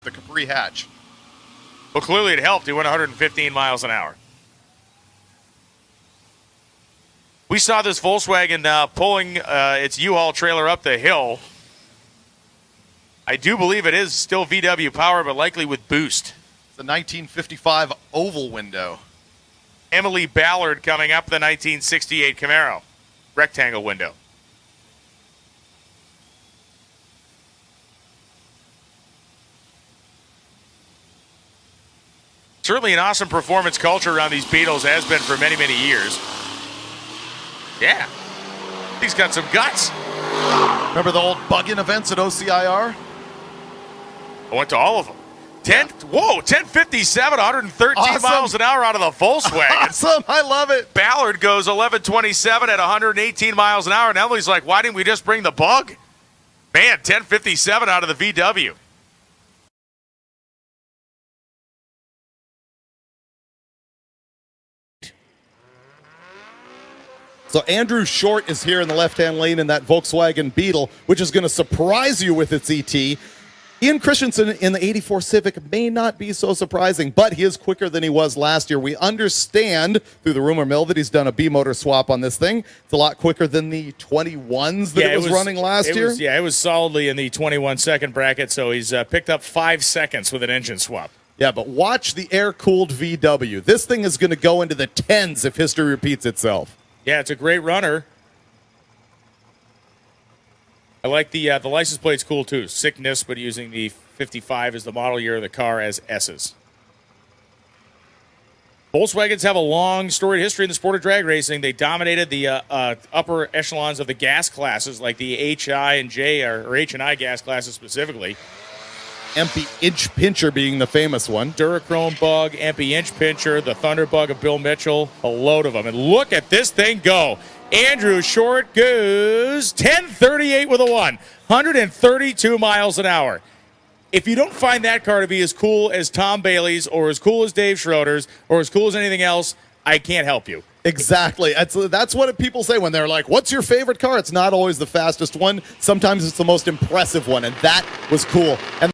the Capri hatch. Well, clearly it helped. He went 115 miles an hour. We saw this Volkswagen pulling its U-Haul trailer up the hill. I do believe it is still VW power, but likely with boost. It's a 1955 oval window. Emily Ballard coming up the 1968 Camaro. Rectangle window. Certainly an awesome performance culture around these Beetles, has been for many, many years. Yeah. He's got some guts. Remember the old bug-in events at OCIR? I went to all of them. 1057, 113 Awesome. miles an hour out of the Volkswagen. Awesome. I love it. Ballard goes 1127 at 118 miles an hour. And Emily's like, why didn't we just bring the bug? Man, 1057 out of the VW. So Andrew Short is here in the left-hand lane in that Volkswagen Beetle, which is going to surprise you with its ET. Ian Christensen in the 84 Civic may not be so surprising, but he is quicker than he was last year. We understand through the rumor mill that he's done a B-motor swap on this thing. It's a lot quicker than the 21s that it was running last year. It was solidly in the 21-second bracket, so he's picked up 5 seconds with an engine swap. Yeah, but watch the air-cooled VW. This thing is going to go into the tens if history repeats itself. Yeah, it's a great runner. I like the license plate's cool too. Sickness, but using the 55 as the model year of the car as S's. Volkswagens have a long storied history in the sport of drag racing. They dominated the upper echelons of the gas classes, like the HI and J or H and I gas classes specifically. Empty Inch Pincher being the famous one. Durachrome Bug, Empty Inch Pincher, the Thunderbug of Bill Mitchell, a load of them. And look at this thing go. Andrew Short goes 1038 with a 132 miles an hour. If you don't find that car to be as cool as Tom Bailey's or as cool as Dave Schroeder's or as cool as anything else, I can't help you. Exactly. That's what people say when they're like, what's your favorite car? It's not always the fastest one. Sometimes it's the most impressive one, and that was cool. And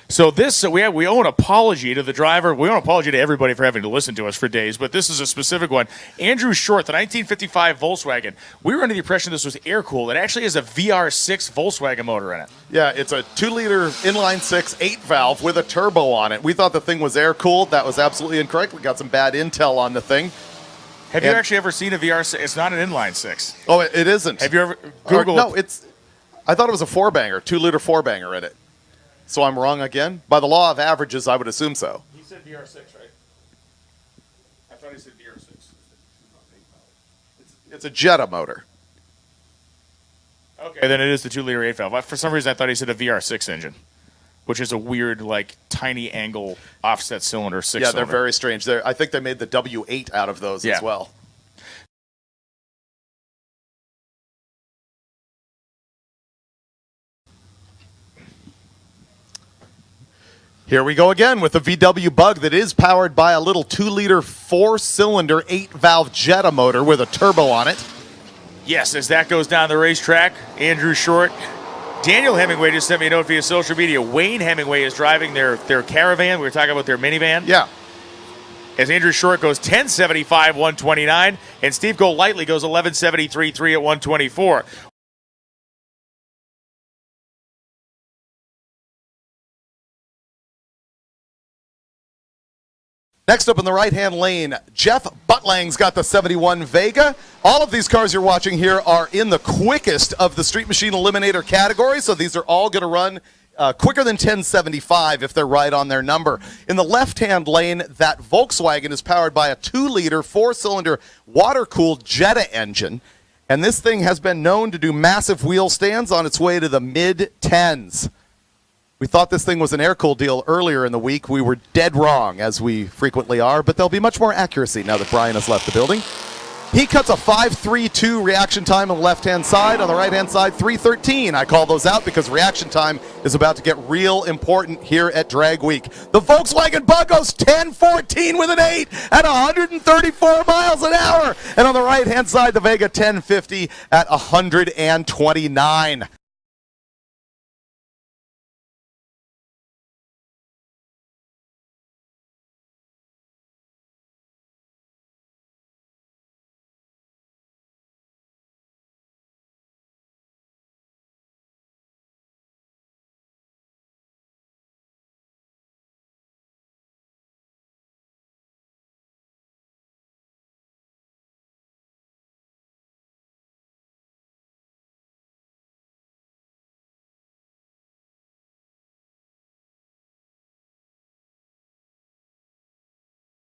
So we owe an apology to the driver. We owe an apology to everybody for having to listen to us for days, but this is a specific one. Andrew Short, the 1955 Volkswagen. We were under the impression this was air-cooled. It actually has a VR6 Volkswagen motor in it. Yeah, it's a 2-liter inline-6 8-valve with a turbo on it. We thought the thing was air-cooled. That was absolutely incorrect. We got some bad intel on the thing. Have you actually ever seen a VR6? It's not an inline-6. Oh, it isn't. Have you ever Googled? No, I thought it was a 4-banger, 2-liter 4-banger in it. So I'm wrong again? By the law of averages, I would assume so. He said VR6, right? I thought he said VR6. It's a Jetta motor. Okay, then it is the 2-liter 8-valve. For some reason, I thought he said a VR6 engine, which is a weird, like, tiny angle offset cylinder 6-cylinder. Yeah, they're very strange. I think they made the W8 out of those as well. Here we go again with the VW Bug that is powered by a little 2-liter 4-cylinder 8-valve Jetta motor with a turbo on it. Yes, as that goes down the racetrack, Andrew Short. Daniel Hemingway just sent me a note via social media. Wayne Hemingway is driving their Caravan. We were talking about their minivan. Yeah. As Andrew Short goes 1075, 129, and Steve Golightly goes 1173, 3 at 124. Next up in the right-hand lane, Jeff Butlang's got the 71 Vega. All of these cars you're watching here are in the quickest of the Street Machine Eliminator category, so these are all going to run quicker than 1075 if they're right on their number. In the left-hand lane, that Volkswagen is powered by a 2-liter 4-cylinder water-cooled Jetta engine, and this thing has been known to do massive wheel stands on its way to the mid-10s. We thought this thing was an air-cooled deal earlier in the week. We were dead wrong, as we frequently are, but there'll be much more accuracy now that Brian has left the building. He cuts a 5.32 reaction time on the left-hand side. On the right-hand side, 3.13. I call those out because reaction time is about to get real important here at Drag Week. The Volkswagen Bug goes 10.14 with an 8 at 134 miles an hour. And on the right-hand side, the Vega 10.50 at 129.